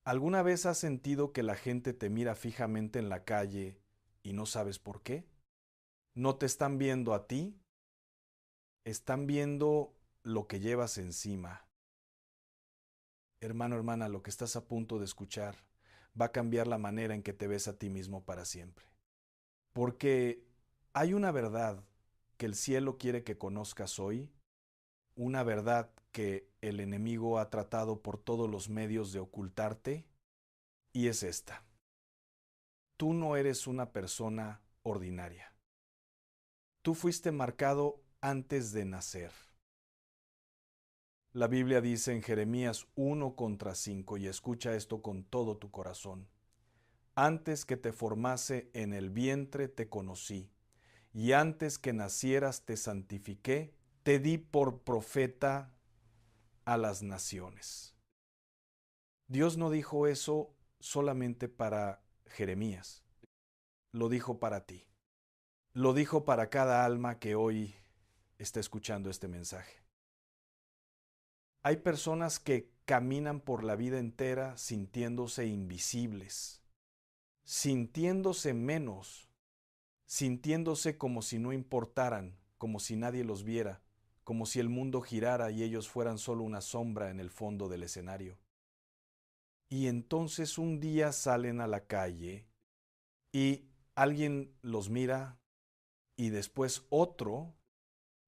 ¿Alguna vez has sentido que la gente te mira fijamente en la calle y no sabes por qué? No te están viendo a ti, están viendo lo que llevas encima. Hermano, hermana, lo que estás a punto de escuchar va a cambiar la manera en que te ves a ti mismo para siempre. Porque hay una verdad que el cielo quiere que conozcas hoy, una verdad que el enemigo ha tratado por todos los medios de ocultarte, y es esta: tú no eres una persona ordinaria. Tú fuiste marcado antes de nacer. La Biblia dice en Jeremías 1:5, y escucha esto con todo tu corazón: antes que te formase en el vientre te conocí, y antes que nacieras te santifiqué, te di por profeta a las naciones. Dios no dijo eso solamente para Jeremías, lo dijo para ti. Lo dijo para cada alma que hoy está escuchando este mensaje. Hay personas que caminan por la vida entera sintiéndose invisibles, sintiéndose menos, sintiéndose como si no importaran, como si nadie los viera, como si el mundo girara y ellos fueran solo una sombra en el fondo del escenario. Y entonces un día salen a la calle y alguien los mira, y después otro,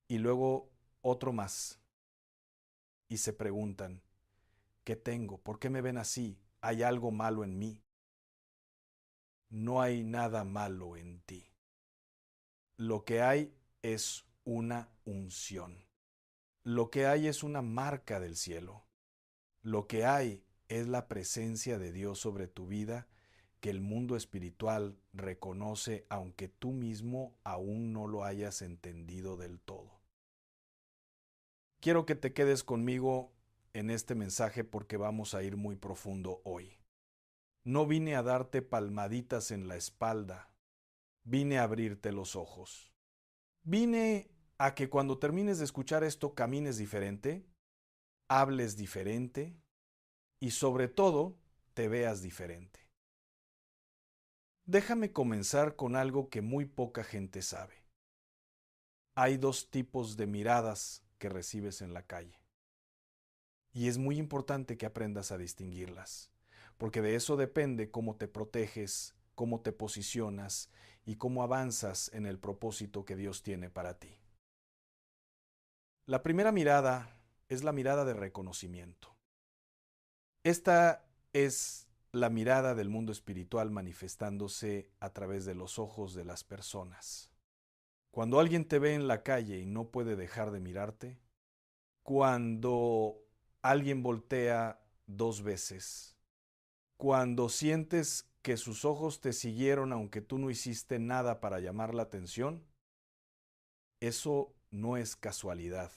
y luego otro más, y se preguntan: ¿qué tengo? ¿Por qué me ven así? ¿Hay algo malo en mí? No hay nada malo en ti. Lo que hay es una unción. Lo que hay es una marca del cielo. Lo que hay es la presencia de Dios sobre tu vida, que el mundo espiritual reconoce, aunque tú mismo aún no lo hayas entendido del todo. Quiero que te quedes conmigo en este mensaje porque vamos a ir muy profundo hoy. No vine a darte palmaditas en la espalda, vine a abrirte los ojos. Vine a que cuando termines de escuchar esto camines diferente, hables diferente y sobre todo te veas diferente. Déjame comenzar con algo que muy poca gente sabe. Hay dos tipos de miradas que recibes en la calle. Y es muy importante que aprendas a distinguirlas, porque de eso depende cómo te proteges, cómo te posicionas y cómo avanzas en el propósito que Dios tiene para ti. La primera mirada es la mirada de reconocimiento. Esta es la mirada del mundo espiritual manifestándose a través de los ojos de las personas. Cuando alguien te ve en la calle y no puede dejar de mirarte, cuando alguien voltea dos veces, cuando sientes que sus ojos te siguieron aunque tú no hiciste nada para llamar la atención, eso no es casualidad.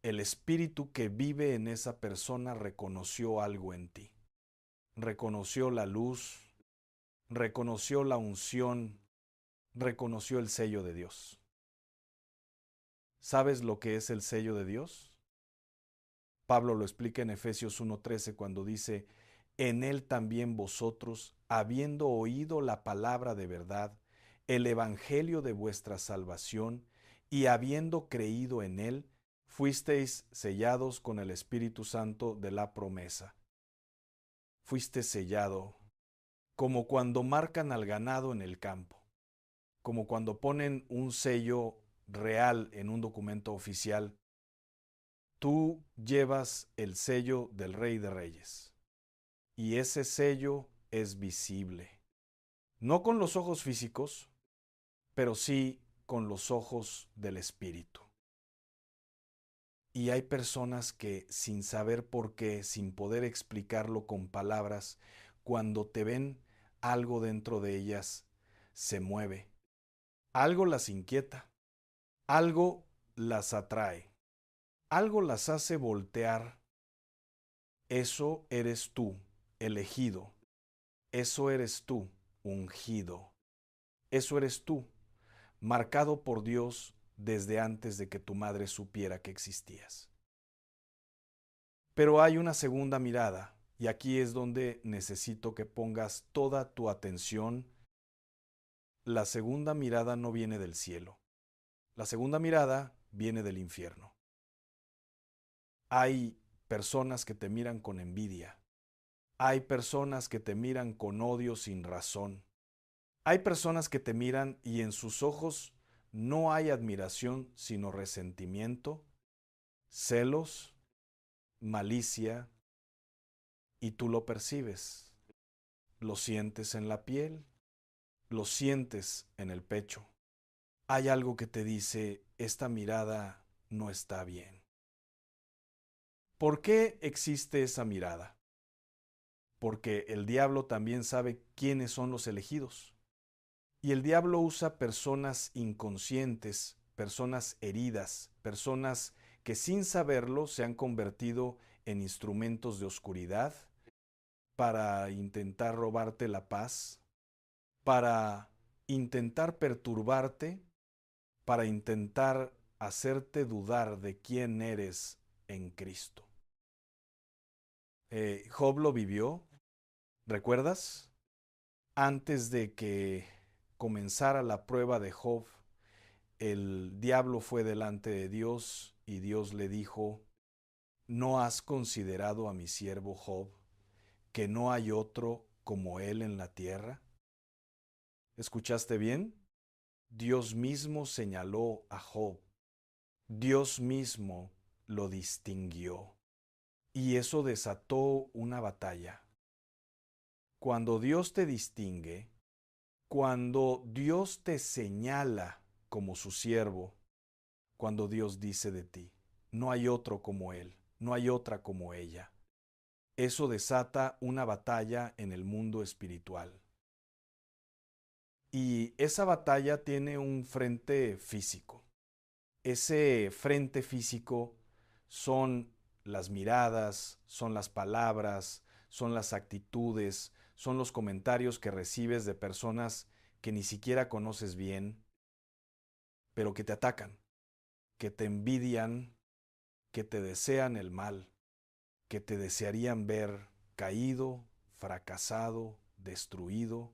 El espíritu que vive en esa persona reconoció algo en ti. Reconoció la luz, reconoció la unción, reconoció el sello de Dios. ¿Sabes lo que es el sello de Dios? Pablo lo explica en Efesios 1:13 cuando dice: en él también vosotros, habiendo oído la palabra de verdad, el evangelio de vuestra salvación, y habiendo creído en él, fuisteis sellados con el Espíritu Santo de la promesa. Fuiste sellado, como cuando marcan al ganado en el campo, como cuando ponen un sello real en un documento oficial. Tú llevas el sello del Rey de Reyes, y ese sello es visible, no con los ojos físicos, pero sí con los ojos del Espíritu. Y hay personas que, sin saber por qué, sin poder explicarlo con palabras, cuando te ven, algo dentro de ellas se mueve. Algo las inquieta, algo las atrae, algo las hace voltear. Eso eres tú, elegido. Eso eres tú, ungido. Eso eres tú, marcado por Dios desde antes de que tu madre supiera que existías. Pero hay una segunda mirada, Y aquí es donde necesito que pongas toda tu atención. La segunda mirada no viene del cielo. La segunda mirada viene del infierno. Hay personas que te miran con envidia. Hay personas que te miran con odio sin razón. Hay personas que te miran y en sus ojos no hay admiración, sino resentimiento, celos, malicia, y tú lo percibes. Lo sientes en la piel, lo sientes en el pecho. Hay algo que te dice, esta mirada no está bien. ¿Por qué existe esa mirada? Porque el diablo también sabe quiénes son los elegidos. Y el diablo usa personas inconscientes, personas heridas, personas que sin saberlo se han convertido en instrumentos de oscuridad para intentar robarte la paz, para intentar perturbarte, para intentar hacerte dudar de quién eres en Cristo. Job lo vivió, ¿recuerdas? Antes de que comenzara la prueba de Job, el diablo fue delante de Dios y Dios le dijo, ¿no has considerado a mi siervo Job, que no hay otro como él en la tierra? ¿Escuchaste bien? Dios mismo señaló a Job. Dios mismo lo distinguió. Y eso desató una batalla. Cuando Dios te distingue, cuando Dios te señala como su siervo, cuando Dios dice de ti, no hay otro como Él, no hay otra como ella. Eso desata una batalla en el mundo espiritual. Y esa batalla tiene un frente físico. Ese frente físico son las miradas, son las palabras, son las actitudes, son los comentarios que recibes de personas que ni siquiera conoces bien, pero que te atacan, que te envidian, que te desean el mal, que te desearían ver caído, fracasado, destruido.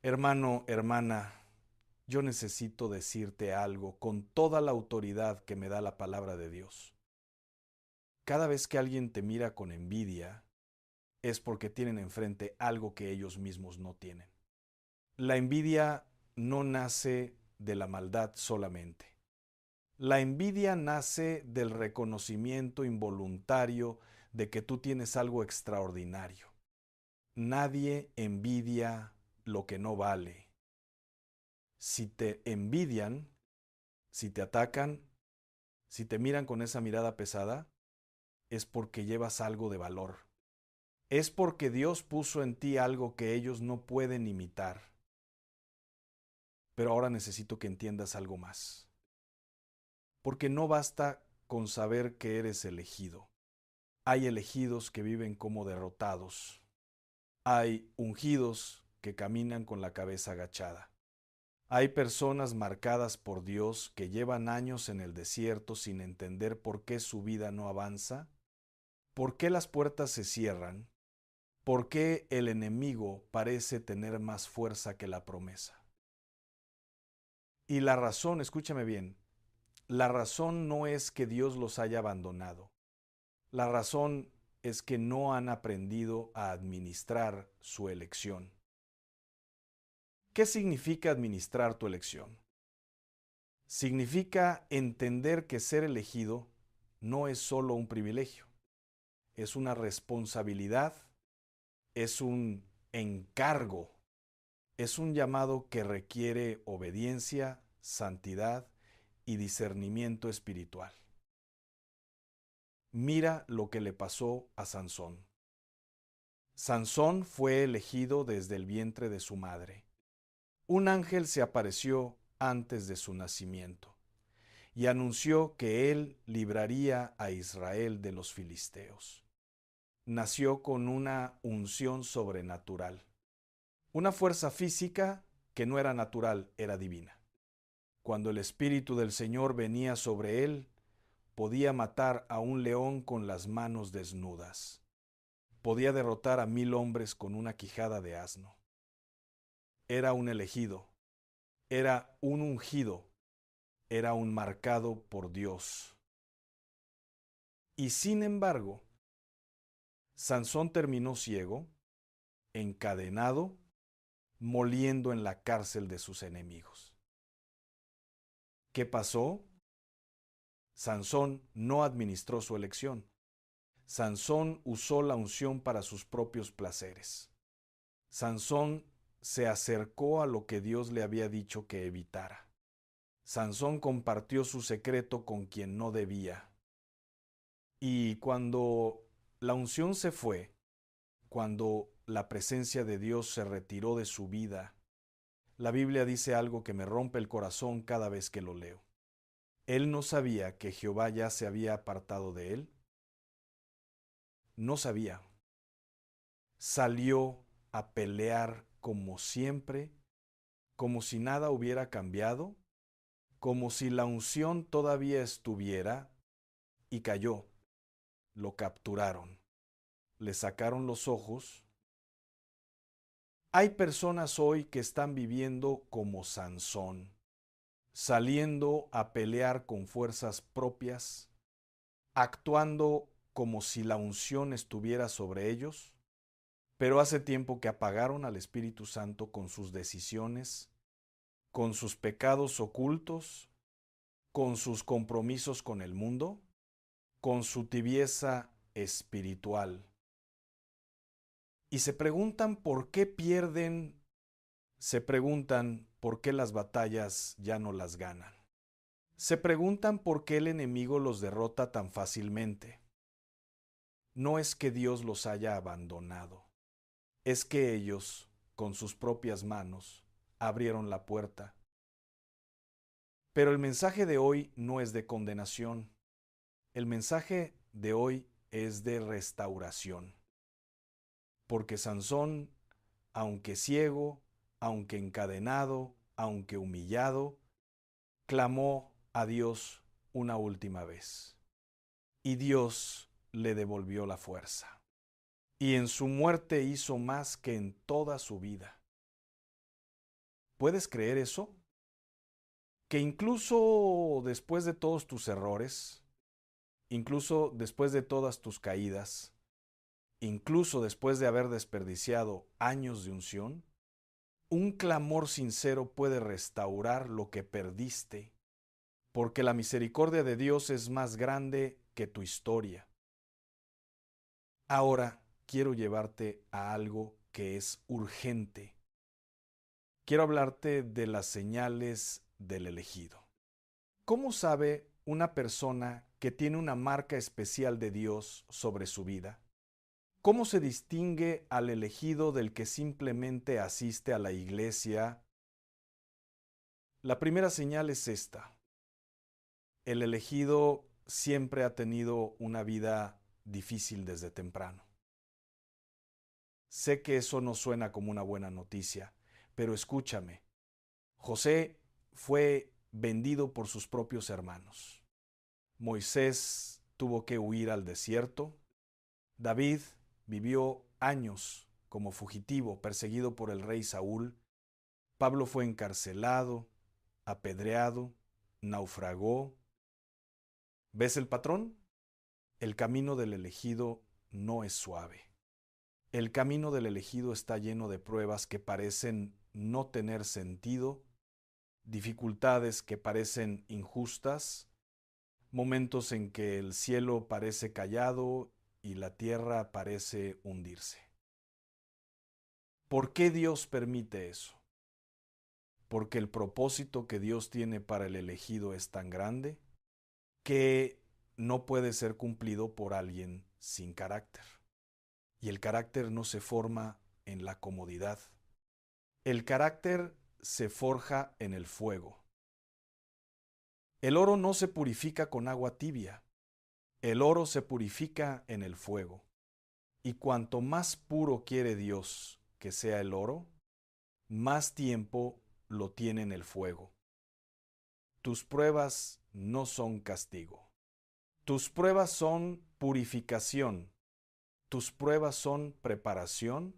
Hermano, hermana, yo necesito decirte algo con toda la autoridad que me da la palabra de Dios. Cada vez que alguien te mira con envidia, es porque tienen enfrente algo que ellos mismos no tienen. La envidia no nace de la maldad solamente. La envidia nace del reconocimiento involuntario de que tú tienes algo extraordinario. Nadie envidia lo que no vale. Si te envidian, si te atacan, si te miran con esa mirada pesada, es porque llevas algo de valor. Es porque Dios puso en ti algo que ellos no pueden imitar. Pero ahora necesito que entiendas algo más. Porque no basta con saber que eres elegido. Hay elegidos que viven como derrotados. Hay ungidos que caminan con la cabeza agachada. Hay personas marcadas por Dios que llevan años en el desierto sin entender por qué su vida no avanza, por qué las puertas se cierran, por qué el enemigo parece tener más fuerza que la promesa. Y la razón, escúchame bien, la razón no es que Dios los haya abandonado. La razón es que no han aprendido a administrar su elección. ¿Qué significa administrar tu elección? Significa entender que ser elegido no es solo un privilegio, es una responsabilidad, es un encargo, es un llamado que requiere obediencia, santidad y discernimiento espiritual. Mira lo que le pasó a Sansón. Sansón fue elegido desde el vientre de su madre. Un ángel se apareció antes de su nacimiento y anunció que él libraría a Israel de los filisteos. Nació con una unción sobrenatural, una fuerza física que no era natural, era divina. Cuando el Espíritu del Señor venía sobre él, podía matar a un león con las manos desnudas. podía derrotar a 1000 hombres con una quijada de asno. Era un elegido, era un ungido, era un marcado por Dios. Y sin embargo, Sansón terminó ciego, encadenado, moliendo en la cárcel de sus enemigos. ¿Qué pasó? Sansón no administró su elección. Sansón usó la unción para sus propios placeres. Sansón se acercó a lo que Dios le había dicho que evitara. Sansón compartió su secreto con quien no debía. Y cuando la unción se fue, cuando la presencia de Dios se retiró de su vida, la Biblia dice algo que me rompe el corazón cada vez que lo leo. Él no sabía que Jehová ya se había apartado de él. No sabía. Salió a pelear como siempre, como si nada hubiera cambiado, como si la unción todavía estuviera, y cayó. Lo capturaron. Le sacaron los ojos. Hay personas hoy que están viviendo como Sansón, saliendo a pelear con fuerzas propias, actuando como si la unción estuviera sobre ellos, pero hace tiempo que apagaron al Espíritu Santo con sus decisiones, con sus pecados ocultos, con sus compromisos con el mundo, con su tibieza espiritual. Y se preguntan por qué pierden, se preguntan por qué las batallas ya no las ganan. Se preguntan por qué el enemigo los derrota tan fácilmente. No es que Dios los haya abandonado, es que ellos, con sus propias manos, abrieron la puerta. Pero el mensaje de hoy no es de condenación. El mensaje de hoy es de restauración. Porque Sansón, aunque ciego, aunque encadenado, aunque humillado, clamó a Dios una última vez. Y Dios le devolvió la fuerza. Y en su muerte hizo más que en toda su vida. ¿Puedes creer eso? Que incluso después de todos tus errores, incluso después de todas tus caídas, incluso después de haber desperdiciado años de unción, un clamor sincero puede restaurar lo que perdiste, porque la misericordia de Dios es más grande que tu historia. Ahora quiero llevarte a algo que es urgente. Quiero hablarte de las señales del elegido. ¿Cómo sabe una persona que tiene una marca especial de Dios sobre su vida? ¿Cómo se distingue al elegido del que simplemente asiste a la iglesia? La primera señal es esta. El elegido siempre ha tenido una vida difícil desde temprano. Sé que eso no suena como una buena noticia, pero escúchame. José fue vendido por sus propios hermanos. Moisés tuvo que huir al desierto. David vivió años como fugitivo, perseguido por el rey Saúl. Pablo fue encarcelado, apedreado, naufragó. ¿Ves el patrón? El camino del elegido no es suave. El camino del elegido está lleno de pruebas que parecen no tener sentido, dificultades que parecen injustas, momentos en que el cielo parece callado y la tierra parece hundirse. ¿Por qué Dios permite eso? Porque el propósito que Dios tiene para el elegido es tan grande que no puede ser cumplido por alguien sin carácter. Y el carácter no se forma en la comodidad. El carácter se forja en el fuego. El oro no se purifica con agua tibia. El oro se purifica en el fuego. Y cuanto más puro quiere Dios que sea el oro, más tiempo lo tiene en el fuego. Tus pruebas no son castigo. Tus pruebas son purificación. tus pruebas son preparación,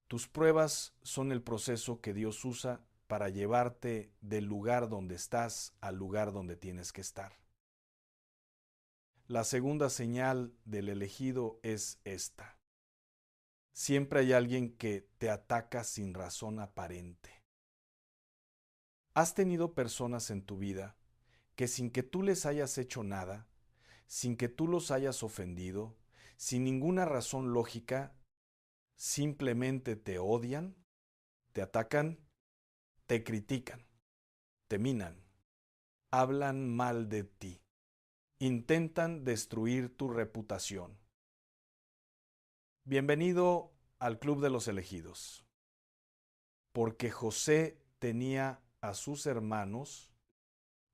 tus pruebas son el proceso que Dios usa para llevarte del lugar donde estás al lugar donde tienes que estar. La segunda señal del elegido es esta. Siempre hay alguien que te ataca sin razón aparente. ¿Has tenido personas en tu vida que sin que tú les hayas hecho nada, sin que tú los hayas ofendido, sin ninguna razón lógica, simplemente te odian, te atacan, te critican, te minan, hablan mal de ti, intentan destruir tu reputación? Bienvenido al Club de los Elegidos, porque José tenía a sus hermanos,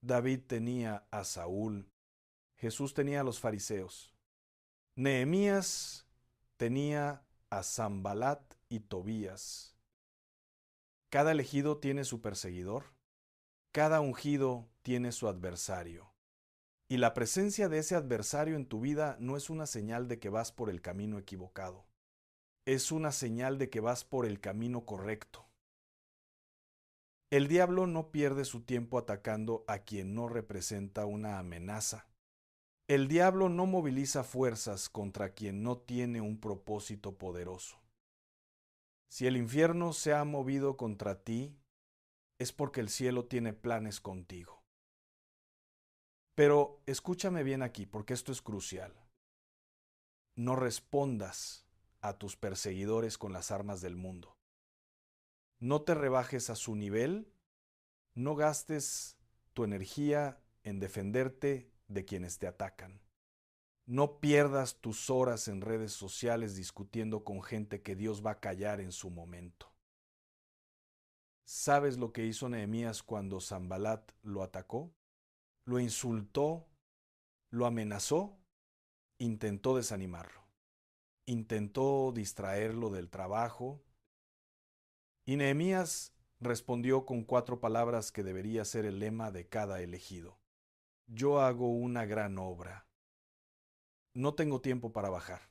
David tenía a Saúl, Jesús tenía a los fariseos, Nehemías tenía a Sanbalat y Tobías. Cada elegido tiene su perseguidor, cada ungido tiene su adversario. Y la presencia de ese adversario en tu vida no es una señal de que vas por el camino equivocado. Es una señal de que vas por el camino correcto. El diablo no pierde su tiempo atacando a quien no representa una amenaza. El diablo no moviliza fuerzas contra quien no tiene un propósito poderoso. Si el infierno se ha movido contra ti, es porque el cielo tiene planes contigo. Pero escúchame bien aquí, porque esto es crucial. No respondas a tus perseguidores con las armas del mundo. No te rebajes a su nivel, no gastes tu energía en defenderte de quienes te atacan. No pierdas tus horas en redes sociales discutiendo con gente que Dios va a callar en su momento. ¿Sabes lo que hizo Nehemías cuando Sanbalat lo atacó? Lo insultó, lo amenazó, intentó desanimarlo, intentó distraerlo del trabajo. Y Nehemías respondió con 4 palabras que debería ser el lema de cada elegido. Yo hago una gran obra. No tengo tiempo para bajar.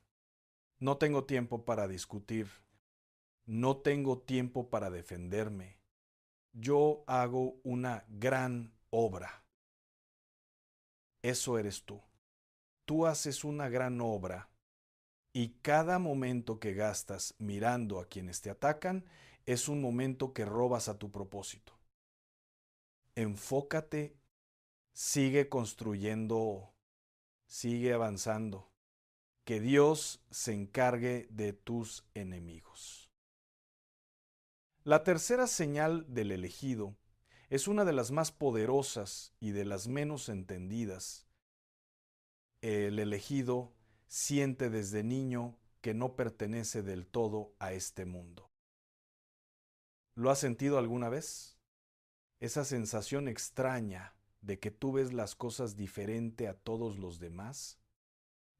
No tengo tiempo para discutir. No tengo tiempo para defenderme. Yo hago una gran obra. Eso eres tú. Tú haces una gran obra y cada momento que gastas mirando a quienes te atacan es un momento que robas a tu propósito. Enfócate, sigue construyendo, sigue avanzando. Que Dios se encargue de tus enemigos. La tercera señal del elegido es una de las más poderosas y de las menos entendidas. El elegido siente desde niño que no pertenece del todo a este mundo. ¿Lo has sentido alguna vez? Esa sensación extraña de que tú ves las cosas diferente a todos los demás,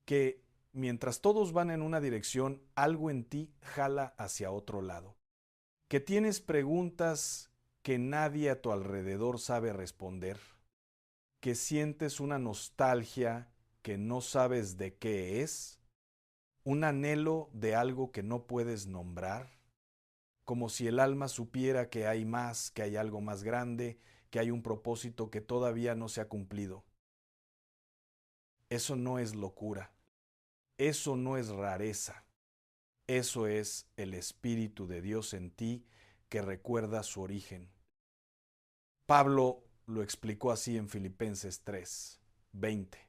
que mientras todos van en una dirección, algo en ti jala hacia otro lado, que tienes preguntas que nadie a tu alrededor sabe responder, que sientes una nostalgia que no sabes de qué es, un anhelo de algo que no puedes nombrar, como si el alma supiera que hay más, que hay algo más grande, que hay un propósito que todavía no se ha cumplido. Eso no es locura, eso no es rareza, eso es el Espíritu de Dios en ti que recuerda su origen. Pablo lo explicó así en Filipenses 3:20.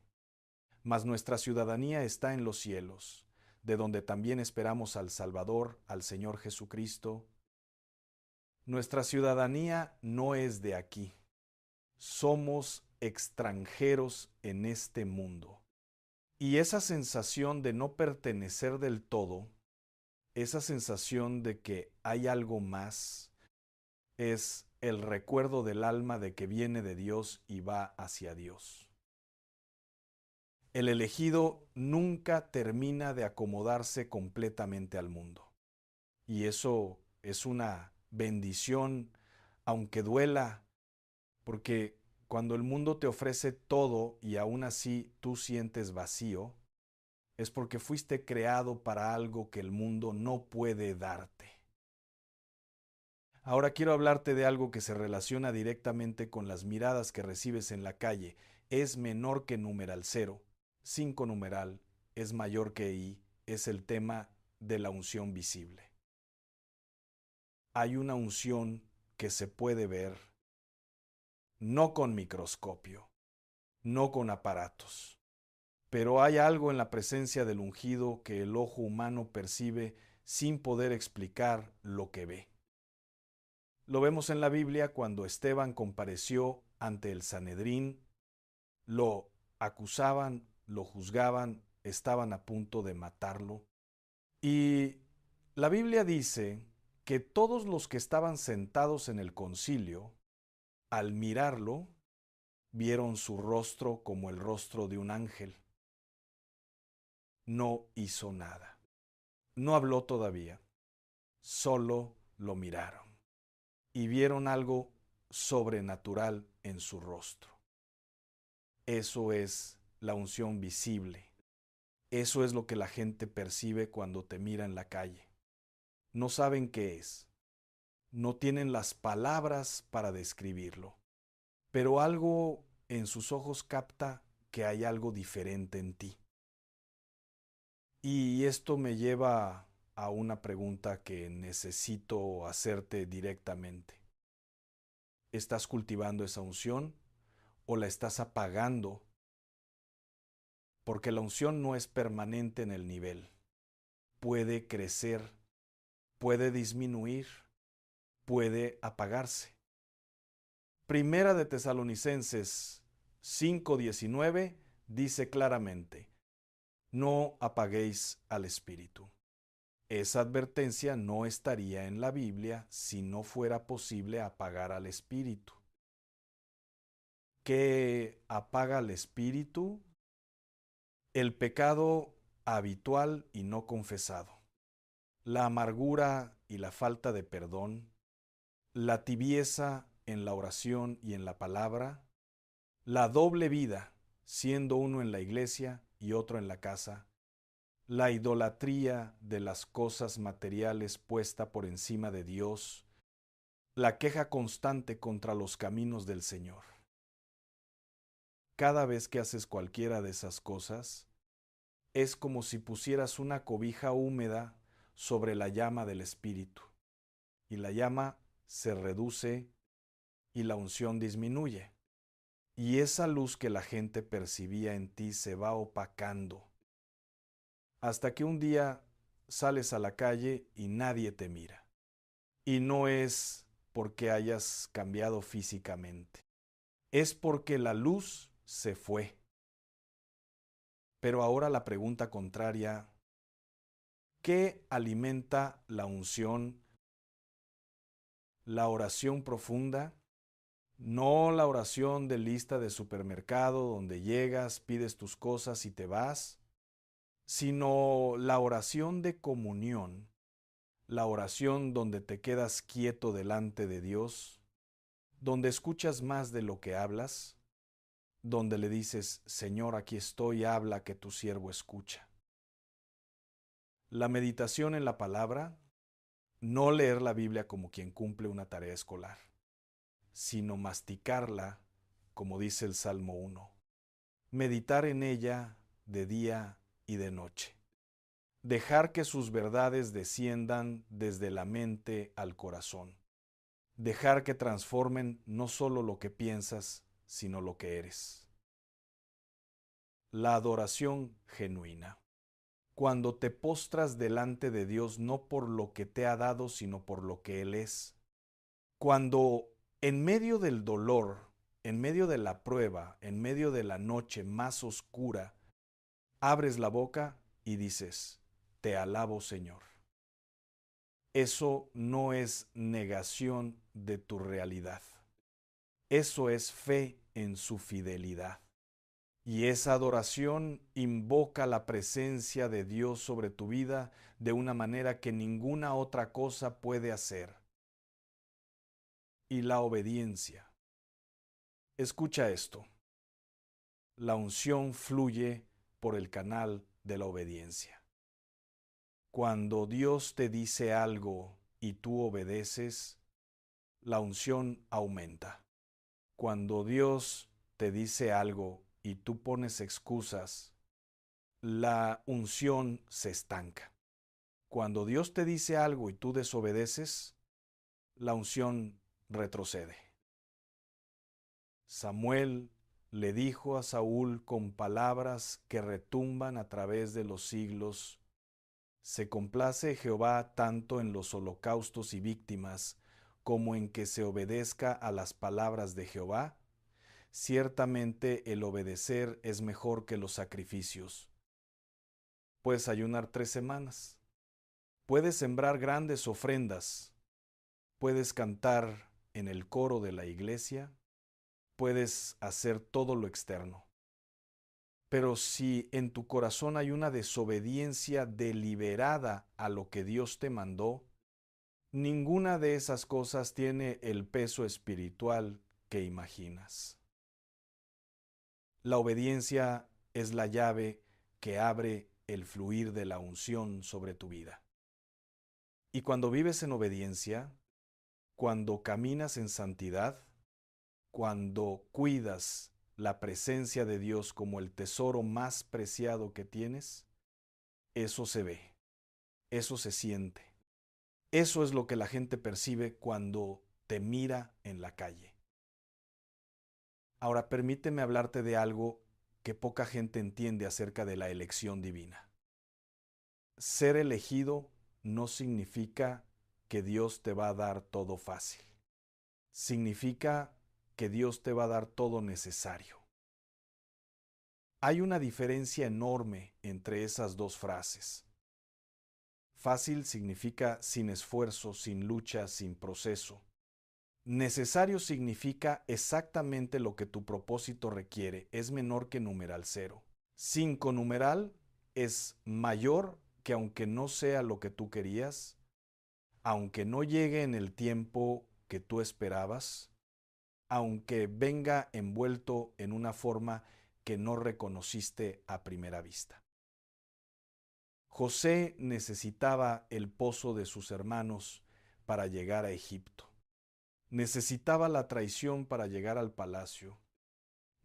Mas nuestra ciudadanía está en los cielos, de donde también esperamos al Salvador, al Señor Jesucristo. Nuestra ciudadanía no es de aquí. Somos extranjeros en este mundo. Y esa sensación de no pertenecer del todo, esa sensación de que hay algo más, es el recuerdo del alma de que viene de Dios y va hacia Dios. El elegido nunca termina de acomodarse completamente al mundo. Y eso es una bendición, aunque duela, porque cuando el mundo te ofrece todo y aún así tú sientes vacío, es porque fuiste creado para algo que el mundo no puede darte. Ahora quiero hablarte de algo que se relaciona directamente con las miradas que recibes en la calle. Es menor que numeral 0, 5 numeral, es mayor que I, es el tema de la unción visible. Hay una unción que se puede ver, no con microscopio, no con aparatos, pero hay algo en la presencia del ungido que el ojo humano percibe sin poder explicar lo que ve. Lo vemos en la Biblia cuando Esteban compareció ante el Sanedrín, lo acusaban, lo juzgaban, estaban a punto de matarlo. Y la Biblia dice que todos los que estaban sentados en el concilio, al mirarlo, vieron su rostro como el rostro de un ángel. No hizo nada. No habló todavía. Solo lo miraron. Y vieron algo sobrenatural en su rostro. Eso es la unción visible. Eso es lo que la gente percibe cuando te mira en la calle. No saben qué es. No tienen las palabras para describirlo. Pero algo en sus ojos capta que hay algo diferente en ti. Y esto me lleva a una pregunta que necesito hacerte directamente. ¿Estás cultivando esa unción o la estás apagando? Porque la unción no es permanente en el nivel. Puede crecer, puede disminuir, puede apagarse. Primera de Tesalonicenses 5:19 dice claramente: no apaguéis al Espíritu. Esa advertencia no estaría en la Biblia si no fuera posible apagar al Espíritu. ¿Qué apaga al Espíritu? El pecado habitual y no confesado, la amargura y la falta de perdón, la tibieza en la oración y en la palabra, la doble vida, siendo uno en la iglesia y otro en la casa, la idolatría de las cosas materiales puesta por encima de Dios, la queja constante contra los caminos del Señor. Cada vez que haces cualquiera de esas cosas, es como si pusieras una cobija húmeda sobre la llama del Espíritu, y la llama se reduce y la unción disminuye, y esa luz que la gente percibía en ti se va opacando, hasta que un día sales a la calle y nadie te mira. Y no es porque hayas cambiado físicamente, es porque la luz se fue. Pero ahora la pregunta contraria: ¿qué alimenta la unción? La oración profunda, no la oración de lista de supermercado donde llegas, pides tus cosas y te vas, sino la oración de comunión, la oración donde te quedas quieto delante de Dios, donde escuchas más de lo que hablas, donde le dices: Señor, aquí estoy, habla, que tu siervo escucha. La meditación en la palabra, no leer la Biblia como quien cumple una tarea escolar, sino masticarla, como dice el Salmo 1. Meditar en ella de día y de noche. Dejar que sus verdades desciendan desde la mente al corazón. Dejar que transformen no solo lo que piensas, sino lo que eres. La adoración genuina. Cuando te postras delante de Dios no por lo que te ha dado, sino por lo que Él es. Cuando en medio del dolor, en medio de la prueba, en medio de la noche más oscura, abres la boca y dices: te alabo, Señor. Eso no es negación de tu realidad. Eso es fe en su fidelidad. Y esa adoración invoca la presencia de Dios sobre tu vida de una manera que ninguna otra cosa puede hacer. Y la obediencia. Escucha esto. La unción fluye por el canal de la obediencia. Cuando Dios te dice algo y tú obedeces, la unción aumenta. Cuando Dios te dice algo y tú pones excusas, la unción se estanca. Cuando Dios te dice algo y tú desobedeces, la unción retrocede. Samuel le dijo a Saúl con palabras que retumban a través de los siglos: se complace Jehová tanto en los holocaustos y víctimas como en que se obedezca a las palabras de Jehová. Ciertamente el obedecer es mejor que los sacrificios. Puedes ayunar 3 semanas. Puedes sembrar grandes ofrendas. Puedes cantar en el coro de la iglesia. Puedes hacer todo lo externo. Pero si en tu corazón hay una desobediencia deliberada a lo que Dios te mandó, ninguna de esas cosas tiene el peso espiritual que imaginas. La obediencia es la llave que abre el fluir de la unción sobre tu vida. Y cuando vives en obediencia, cuando caminas en santidad, cuando cuidas la presencia de Dios como el tesoro más preciado que tienes, eso se ve, eso se siente. Eso es lo que la gente percibe cuando te mira en la calle. Ahora permíteme hablarte de algo que poca gente entiende acerca de la elección divina. Ser elegido no significa que Dios te va a dar todo fácil. Significa que Dios te va a dar todo necesario. Hay una diferencia enorme entre esas dos frases. Fácil significa sin esfuerzo, sin lucha, sin proceso. Necesario significa exactamente lo que tu propósito requiere, es menor que numeral 0. 5 numeral es mayor que aunque no sea lo que tú querías, aunque no llegue en el tiempo que tú esperabas, aunque venga envuelto en una forma que no reconociste a primera vista. José necesitaba el pozo de sus hermanos para llegar a Egipto. Necesitaba la traición para llegar al palacio.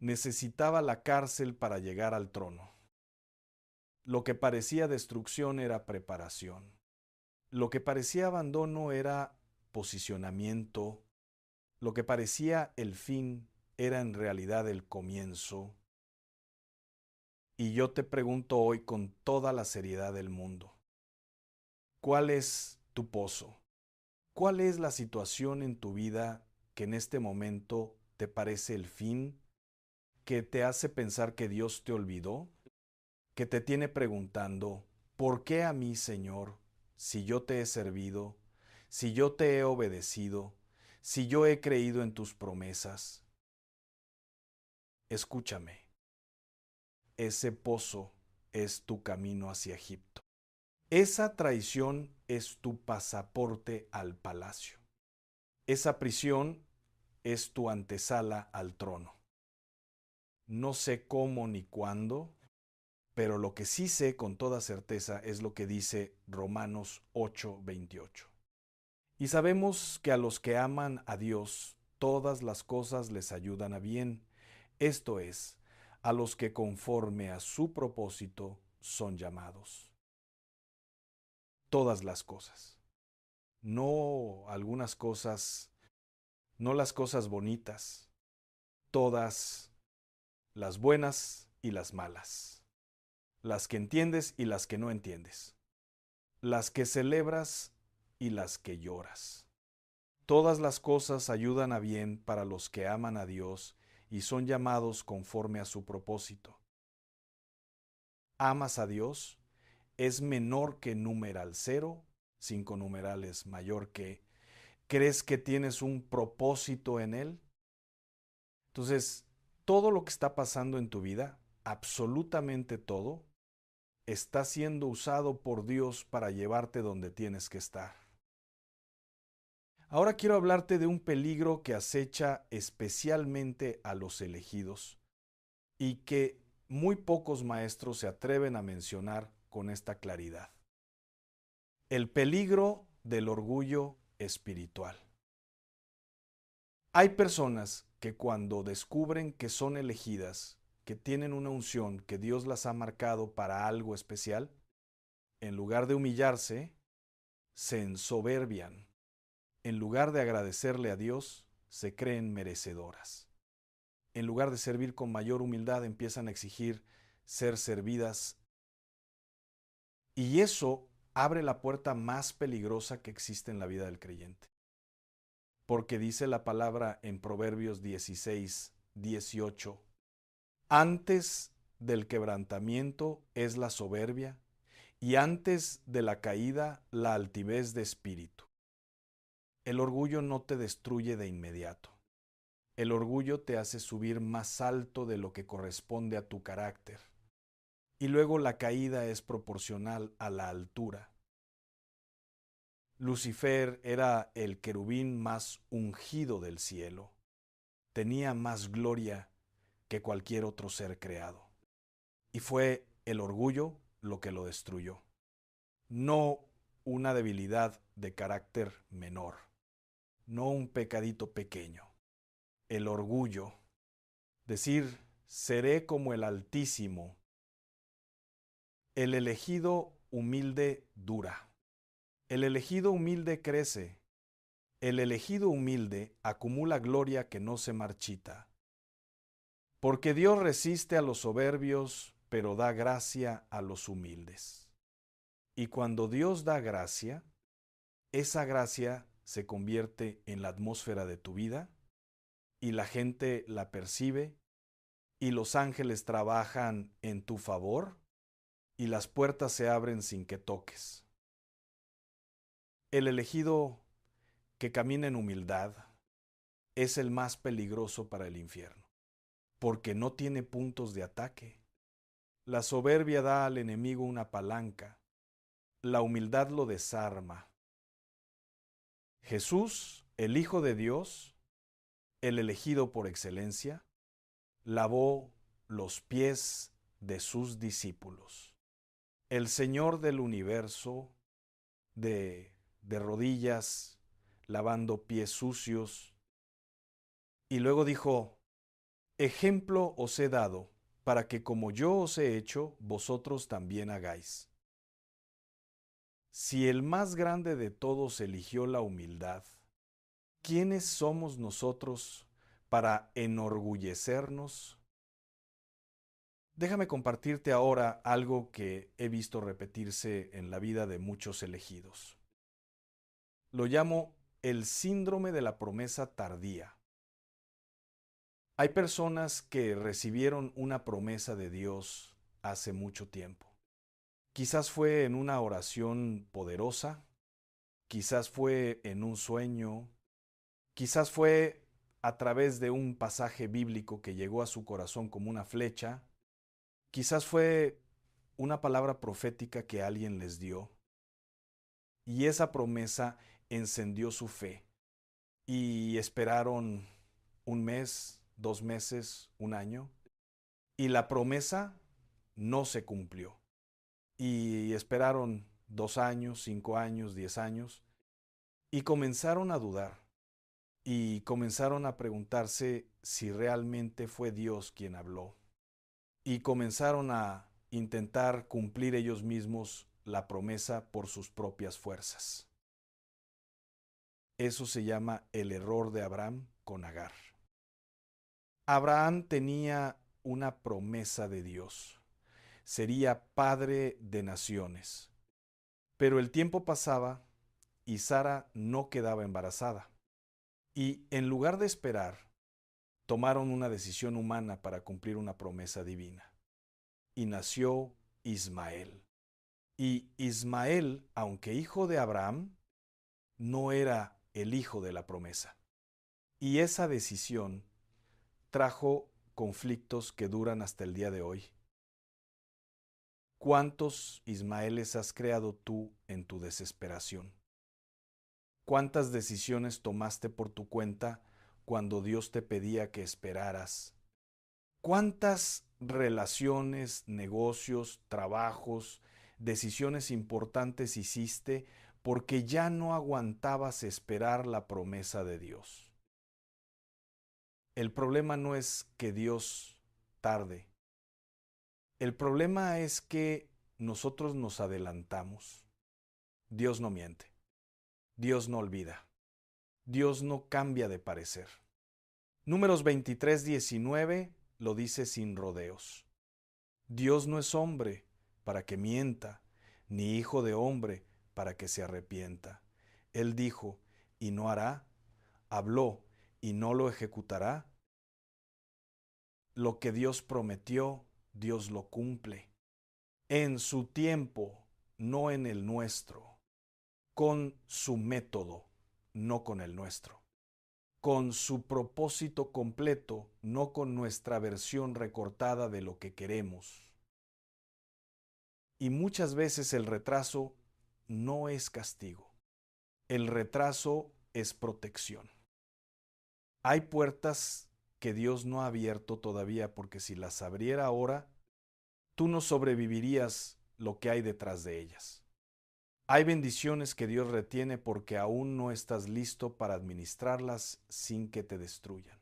Necesitaba la cárcel para llegar al trono. Lo que parecía destrucción era preparación. Lo que parecía abandono era posicionamiento. Lo que parecía el fin era en realidad el comienzo. Y yo te pregunto hoy con toda la seriedad del mundo, ¿cuál es tu pozo? ¿Cuál es la situación en tu vida que en este momento te parece el fin, que te hace pensar que Dios te olvidó, que te tiene preguntando, ¿por qué a mí, Señor, si yo te he servido, si yo te he obedecido, si yo he creído en tus promesas? Escúchame, ese pozo es tu camino hacia Egipto. Esa traición es tu pasaporte al palacio. Esa prisión es tu antesala al trono. No sé cómo ni cuándo, pero lo que sí sé con toda certeza es lo que dice Romanos 8:28. Y sabemos que a los que aman a Dios, todas las cosas les ayudan a bien. Esto es, a los que conforme a su propósito son llamados. Todas las cosas. No algunas cosas, no las cosas bonitas, todas las buenas y las malas, las que entiendes y las que no entiendes, las que celebras y las que lloras. Todas las cosas ayudan a bien para los que aman a Dios y son llamados conforme a su propósito. ¿Amas a Dios? ¿Es menor que numeral 0? 5 numerales mayor que. ¿Crees que tienes un propósito en Él? Entonces, todo lo que está pasando en tu vida, absolutamente todo, está siendo usado por Dios para llevarte donde tienes que estar. Ahora quiero hablarte de un peligro que acecha especialmente a los elegidos y que muy pocos maestros se atreven a mencionar con esta claridad. El peligro del orgullo espiritual. Hay personas que cuando descubren que son elegidas, que tienen una unción, que Dios las ha marcado para algo especial, en lugar de humillarse, se ensoberbian. En lugar de agradecerle a Dios, se creen merecedoras. En lugar de servir con mayor humildad, empiezan a exigir ser servidas. Y eso abre la puerta más peligrosa que existe en la vida del creyente. Porque dice la palabra en Proverbios 16:18, antes del quebrantamiento es la soberbia, y antes de la caída la altivez de espíritu. El orgullo no te destruye de inmediato. El orgullo te hace subir más alto de lo que corresponde a tu carácter. Y luego la caída es proporcional a la altura. Lucifer era el querubín más ungido del cielo. Tenía más gloria que cualquier otro ser creado. Y fue el orgullo lo que lo destruyó, no una debilidad de carácter menor, no un pecadito pequeño. El orgullo, decir, seré como el Altísimo. El elegido humilde dura. El elegido humilde crece. El elegido humilde acumula gloria que no se marchita. Porque Dios resiste a los soberbios, pero da gracia a los humildes. Y cuando Dios da gracia, esa gracia se convierte en la atmósfera de tu vida y la gente la percibe y los ángeles trabajan en tu favor y las puertas se abren sin que toques. El elegido que camina en humildad es el más peligroso para el infierno, porque no tiene puntos de ataque. La soberbia da al enemigo una palanca, la humildad lo desarma. Jesús, el Hijo de Dios, el elegido por excelencia, lavó los pies de sus discípulos. El Señor del universo, de rodillas, lavando pies sucios, y luego dijo, ejemplo os he dado, para que como yo os he hecho, vosotros también hagáis. Si el más grande de todos eligió la humildad, ¿quiénes somos nosotros para enorgullecernos? Déjame compartirte ahora algo que he visto repetirse en la vida de muchos elegidos. Lo llamo el síndrome de la promesa tardía. Hay personas que recibieron una promesa de Dios hace mucho tiempo. Quizás fue en una oración poderosa, quizás fue en un sueño, quizás fue a través de un pasaje bíblico que llegó a su corazón como una flecha, quizás fue una palabra profética que alguien les dio. Y esa promesa encendió su fe. Y esperaron un mes, 2 meses, un año. Y la promesa no se cumplió. Y esperaron 2 años, 5 años, 10 años. Y comenzaron a dudar. Y comenzaron a preguntarse si realmente fue Dios quien habló. Y comenzaron a intentar cumplir ellos mismos la promesa por sus propias fuerzas. Eso se llama el error de Abraham con Agar. Abraham tenía una promesa de Dios. Sería padre de naciones. Pero el tiempo pasaba y Sara no quedaba embarazada. Y en lugar de esperar, tomaron una decisión humana para cumplir una promesa divina. Y nació Ismael. Y Ismael, aunque hijo de Abraham, no era el hijo de la promesa. Y esa decisión trajo conflictos que duran hasta el día de hoy. ¿Cuántos Ismaeles has creado tú en tu desesperación? ¿Cuántas decisiones tomaste por tu cuenta cuando Dios te pedía que esperaras? ¿Cuántas relaciones, negocios, trabajos, decisiones importantes hiciste porque ya no aguantabas esperar la promesa de Dios? El problema no es que Dios tarde. El problema es que nosotros nos adelantamos. Dios no miente. Dios no olvida. Dios no cambia de parecer. Números 23:19 lo dice sin rodeos. Dios no es hombre para que mienta, ni hijo de hombre para que se arrepienta. Él dijo, y no hará, habló, y no lo ejecutará. Lo que Dios prometió, Dios lo cumple. En su tiempo, no en el nuestro. Con su método, no con el nuestro. Con su propósito completo, no con nuestra versión recortada de lo que queremos. Y muchas veces el retraso no es castigo. El retraso es protección. Hay puertas que Dios no ha abierto todavía porque si las abriera ahora, tú no sobrevivirías lo que hay detrás de ellas. Hay bendiciones que Dios retiene porque aún no estás listo para administrarlas sin que te destruyan.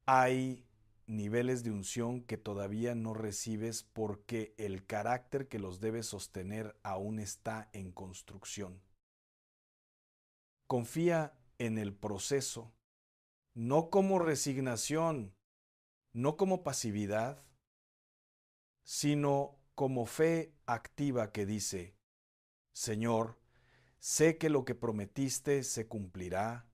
Hay niveles de unción que todavía no recibes porque el carácter que los debe sostener aún está en construcción. Confía en el proceso, no como resignación, no como pasividad, sino como fe activa que dice, Señor, sé que lo que prometiste se cumplirá.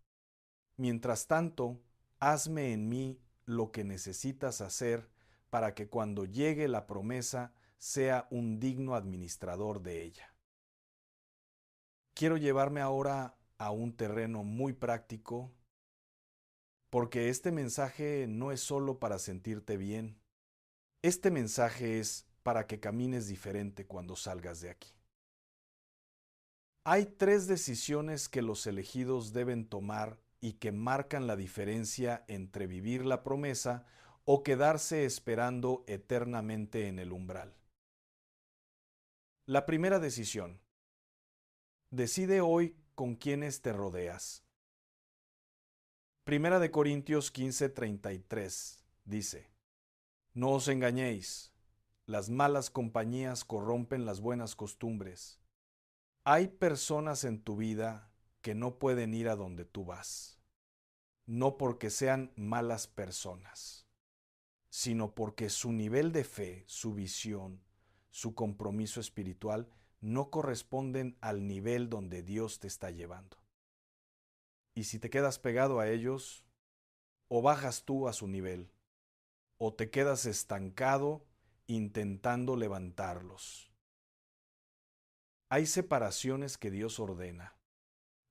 Mientras tanto, hazme en mí lo que necesitas hacer para que cuando llegue la promesa sea un digno administrador de ella. Quiero llevarme ahora a un terreno muy práctico, porque este mensaje no es solo para sentirte bien. Este mensaje es para que camines diferente cuando salgas de aquí. Hay 3 decisiones que los elegidos deben tomar y que marcan la diferencia entre vivir la promesa o quedarse esperando eternamente en el umbral. La primera decisión. Decide hoy con quiénes te rodeas. Primera de Corintios 15:33 dice, No os engañéis, las malas compañías corrompen las buenas costumbres. Hay personas en tu vida que no pueden ir a donde tú vas, no porque sean malas personas, sino porque su nivel de fe, su visión, su compromiso espiritual no corresponden al nivel donde Dios te está llevando. Y si te quedas pegado a ellos, o bajas tú a su nivel, o te quedas estancado intentando levantarlos. Hay separaciones que Dios ordena.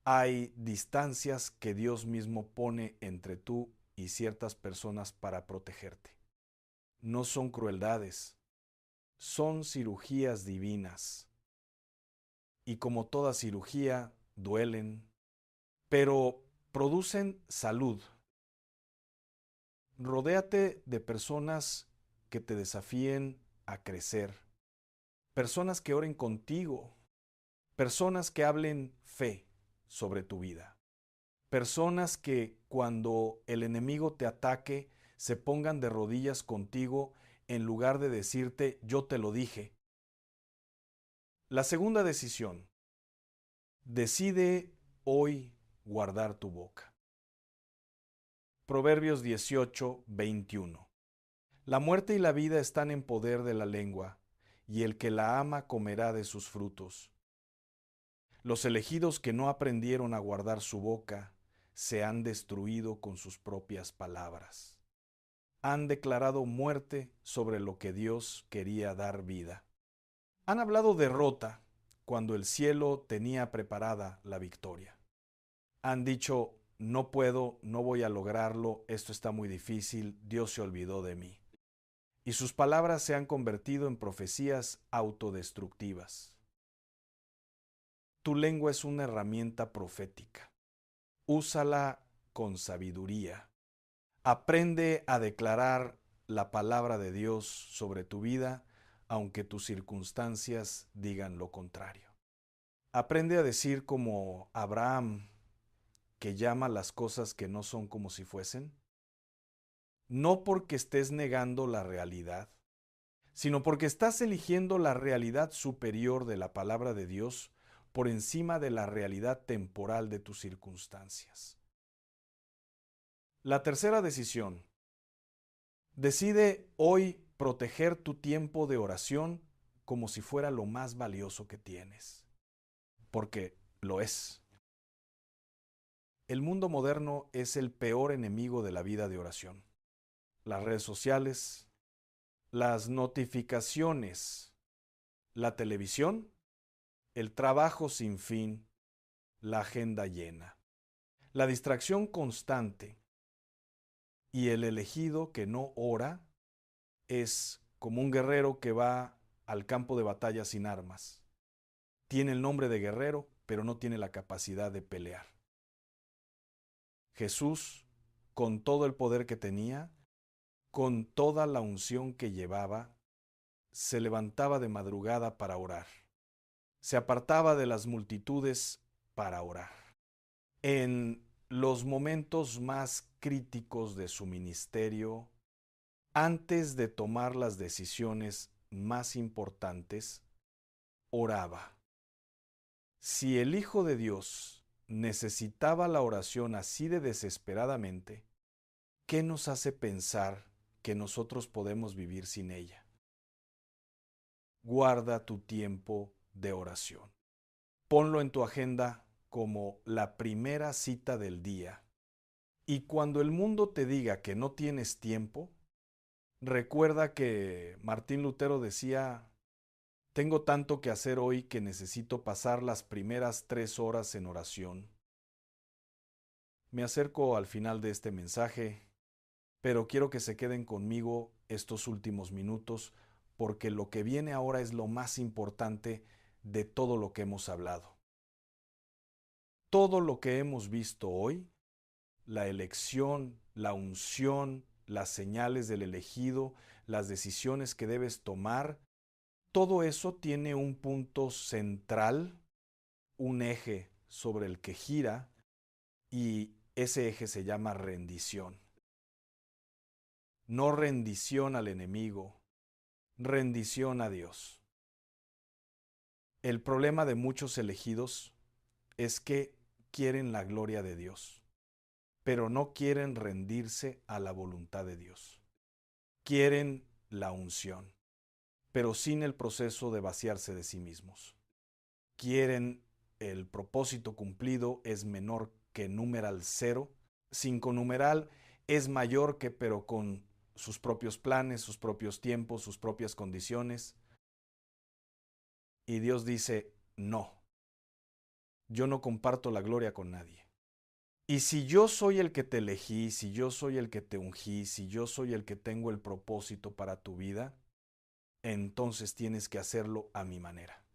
Hay distancias que Dios mismo pone entre tú y ciertas personas para protegerte. No son crueldades, son cirugías divinas. Y como toda cirugía, duelen, pero producen salud. Rodéate de personas que te desafíen a crecer, personas que oren contigo, personas que hablen fe sobre tu vida, personas que cuando el enemigo te ataque se pongan de rodillas contigo en lugar de decirte yo te lo dije. La segunda decisión, decide hoy guardar tu boca. Proverbios 18:21. La muerte y la vida están en poder de la lengua, y el que la ama comerá de sus frutos. Los elegidos que no aprendieron a guardar su boca se han destruido con sus propias palabras. Han declarado muerte sobre lo que Dios quería dar vida. Han hablado derrota cuando el cielo tenía preparada la victoria. Han dicho, no puedo, no voy a lograrlo, esto está muy difícil, Dios se olvidó de mí. Y sus palabras se han convertido en profecías autodestructivas. Tu lengua es una herramienta profética. Úsala con sabiduría. Aprende a declarar la palabra de Dios sobre tu vida, aunque tus circunstancias digan lo contrario. Aprende a decir como Abraham, que llama las cosas que no son como si fuesen, no porque estés negando la realidad, sino porque estás eligiendo la realidad superior de la palabra de Dios por encima de la realidad temporal de tus circunstancias. La tercera decisión. Decide hoy proteger tu tiempo de oración como si fuera lo más valioso que tienes, porque lo es. El mundo moderno es el peor enemigo de la vida de oración. Las redes sociales, las notificaciones, la televisión, el trabajo sin fin, la agenda llena, la distracción constante y el elegido que no ora es como un guerrero que va al campo de batalla sin armas. Tiene el nombre de guerrero, pero no tiene la capacidad de pelear. Jesús, con todo el poder que tenía, con toda la unción que llevaba, se levantaba de madrugada para orar. Se apartaba de las multitudes para orar. En los momentos más críticos de su ministerio, antes de tomar las decisiones más importantes, oraba. Si el Hijo de Dios necesitaba la oración así de desesperadamente, ¿qué nos hace pensar que nosotros podemos vivir sin ella? Guarda tu tiempo de oración. Ponlo en tu agenda como la primera cita del día. Y cuando el mundo te diga que no tienes tiempo, recuerda que Martín Lutero decía: tengo tanto que hacer hoy que necesito pasar las primeras 3 horas en oración. Me acerco al final de este mensaje, pero quiero que se queden conmigo estos últimos minutos, porque lo que viene ahora es lo más importante de todo lo que hemos hablado. Todo lo que hemos visto hoy, la elección, la unción, las señales del elegido, las decisiones que debes tomar, todo eso tiene un punto central, un eje sobre el que gira, y ese eje se llama rendición. No rendición al enemigo, rendición a Dios. El problema de muchos elegidos es que quieren la gloria de Dios, pero no quieren rendirse a la voluntad de Dios. Quieren la unción, pero sin el proceso de vaciarse de sí mismos. Quieren el propósito cumplido es menor que numeral 0. 5 numeral es mayor que, pero con sus propios planes, sus propios tiempos, sus propias condiciones. Y Dios dice: no, yo no comparto la gloria con nadie. Y si yo soy el que te elegí, si yo soy el que te ungí, si yo soy el que tengo el propósito para tu vida, entonces tienes que hacerlo a mi manera.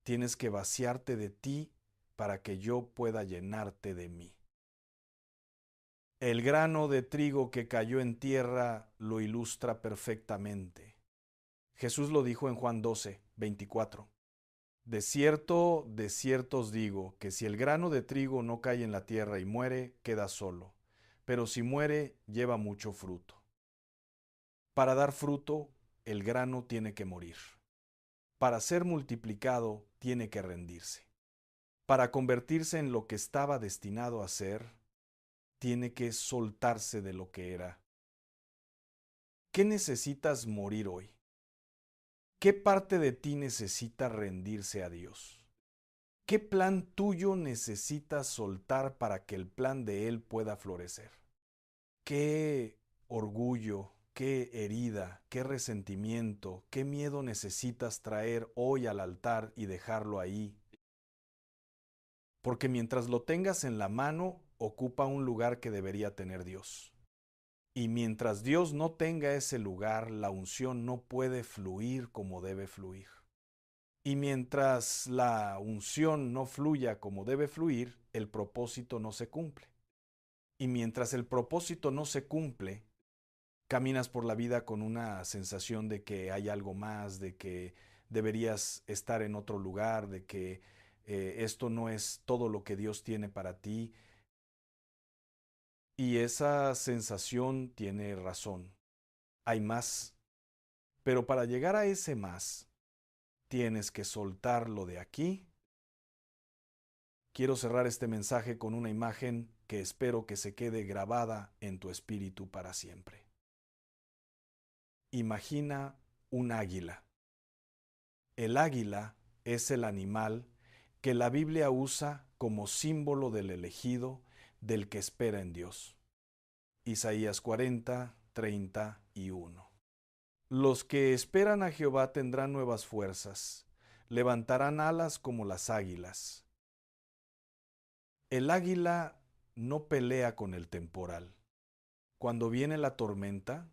Tienes que vaciarte de ti para que yo pueda llenarte de mí. El grano de trigo que cayó en tierra lo ilustra perfectamente. Jesús lo dijo en Juan 12, 24. De cierto os digo, que si el grano de trigo no cae en la tierra y muere, queda solo, pero si muere, lleva mucho fruto. Para dar fruto, el grano tiene que morir. Para ser multiplicado, tiene que rendirse. Para convertirse en lo que estaba destinado a ser, tiene que soltarse de lo que era. ¿Qué necesitas morir hoy? ¿Qué parte de ti necesita rendirse a Dios? ¿Qué plan tuyo necesitas soltar para que el plan de Él pueda florecer? ¿Qué orgullo, qué herida, qué resentimiento, qué miedo necesitas traer hoy al altar y dejarlo ahí? Porque mientras lo tengas en la mano, ocupa un lugar que debería tener Dios. Y mientras Dios no tenga ese lugar, la unción no puede fluir como debe fluir. Y mientras la unción no fluya como debe fluir, el propósito no se cumple. Y mientras el propósito no se cumple, caminas por la vida con una sensación de que hay algo más, de que deberías estar en otro lugar, de que esto no es todo lo que Dios tiene para ti. Y esa sensación tiene razón. Hay más. Pero para llegar a ese más, tienes que soltar lo de aquí. Quiero cerrar este mensaje con una imagen que espero que se quede grabada en tu espíritu para siempre. Imagina un águila. El águila es el animal que la Biblia usa como símbolo del elegido, del que espera en Dios. Isaías 40, 31. Los que esperan a Jehová tendrán nuevas fuerzas, levantarán alas como las águilas. El águila no pelea con el temporal. Cuando viene la tormenta,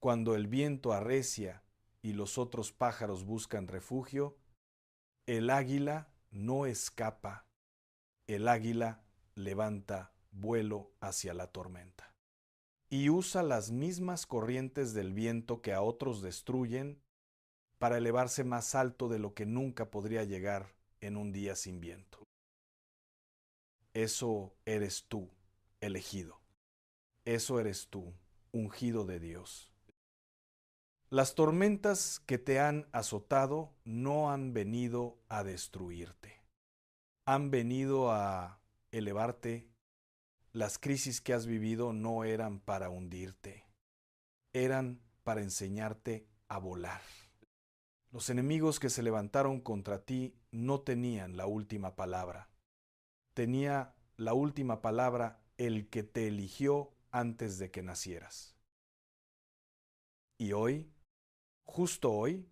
cuando el viento arrecia y los otros pájaros buscan refugio, el águila no escapa. El águila levanta vuelo hacia la tormenta. Y usa las mismas corrientes del viento que a otros destruyen para elevarse más alto de lo que nunca podría llegar en un día sin viento. Eso eres tú, elegido. Eso eres tú, ungido de Dios. Las tormentas que te han azotado no han venido a destruirte. Han venido a elevarte. Las crisis que has vivido no eran para hundirte. Eran para enseñarte a volar. Los enemigos que se levantaron contra ti no tenían la última palabra. Tenía la última palabra el que te eligió antes de que nacieras. Y hoy, justo hoy,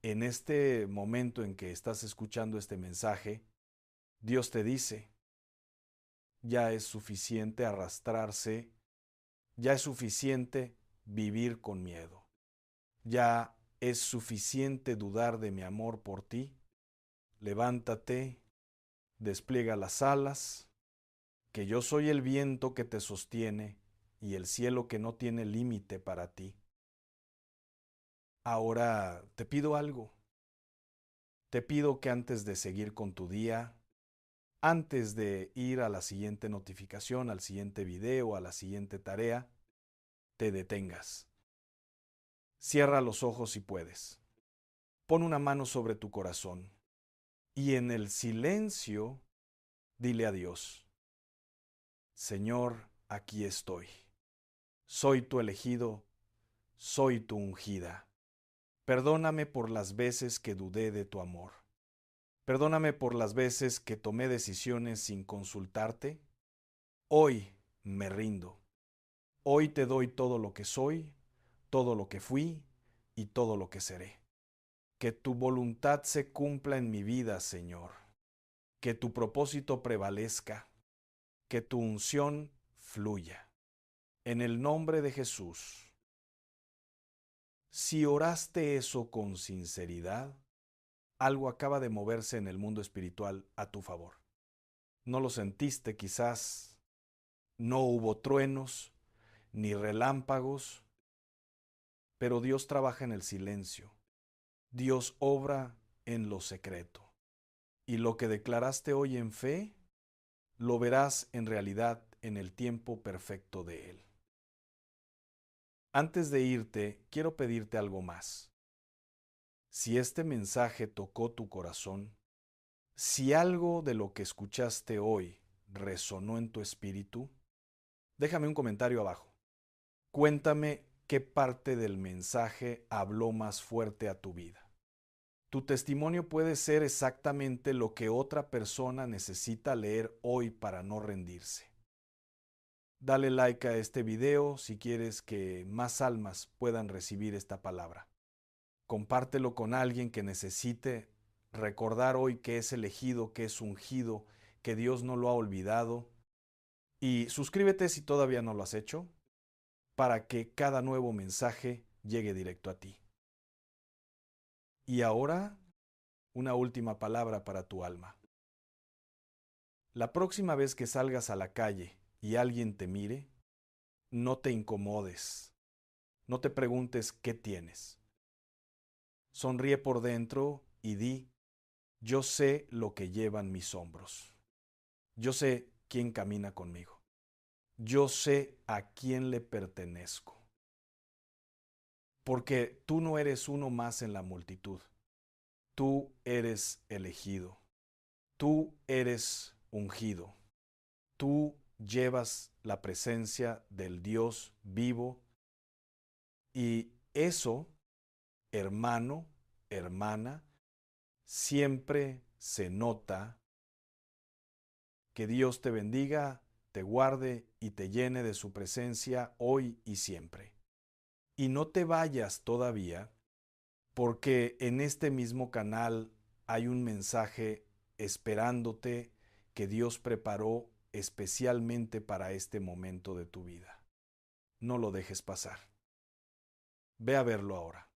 en este momento en que estás escuchando este mensaje, Dios te dice, ya es suficiente arrastrarse, ya es suficiente vivir con miedo, ya es suficiente dudar de mi amor por ti. Levántate, despliega las alas, que yo soy el viento que te sostiene y el cielo que no tiene límite para ti. Ahora te pido algo. Te pido que antes de seguir con tu día, antes de ir a la siguiente notificación, al siguiente video, a la siguiente tarea, te detengas. Cierra los ojos si puedes. Pon una mano sobre tu corazón y en el silencio dile a Dios, Señor, aquí estoy. Soy tu elegido, soy tu ungida. Perdóname por las veces que dudé de tu amor. Perdóname por las veces que tomé decisiones sin consultarte. Hoy me rindo. Hoy te doy todo lo que soy, todo lo que fui y todo lo que seré. Que tu voluntad se cumpla en mi vida, Señor. Que tu propósito prevalezca. Que tu unción fluya. En el nombre de Jesús. Si oraste eso con sinceridad, algo acaba de moverse en el mundo espiritual a tu favor. No lo sentiste quizás, no hubo truenos ni relámpagos, pero Dios trabaja en el silencio. Dios obra en lo secreto. Y lo que declaraste hoy en fe, lo verás en realidad en el tiempo perfecto de Él. Antes de irte, quiero pedirte algo más. Si este mensaje tocó tu corazón, si algo de lo que escuchaste hoy resonó en tu espíritu, déjame un comentario abajo. Cuéntame qué parte del mensaje habló más fuerte a tu vida. Tu testimonio puede ser exactamente lo que otra persona necesita leer hoy para no rendirse. Dale like a este video si quieres que más almas puedan recibir esta palabra. Compártelo con alguien que necesite recordar hoy que es elegido, que es ungido, que Dios no lo ha olvidado. Y suscríbete si todavía no lo has hecho, para que cada nuevo mensaje llegue directo a ti. Y ahora, una última palabra para tu alma. La próxima vez que salgas a la calle y alguien te mire, no te incomodes. No te preguntes qué tienes. Sonríe por dentro y di, yo sé lo que llevan mis hombros. Yo sé quién camina conmigo. Yo sé a quién le pertenezco. Porque tú no eres uno más en la multitud. Tú eres elegido. Tú eres ungido. Tú llevas la presencia del Dios vivo y eso, hermano, hermana, siempre se nota. Que Dios te bendiga, te guarde y te llene de su presencia hoy y siempre. Y no te vayas todavía, porque en este mismo canal hay un mensaje esperándote que Dios preparó especialmente para este momento de tu vida. No lo dejes pasar. Ve a verlo ahora.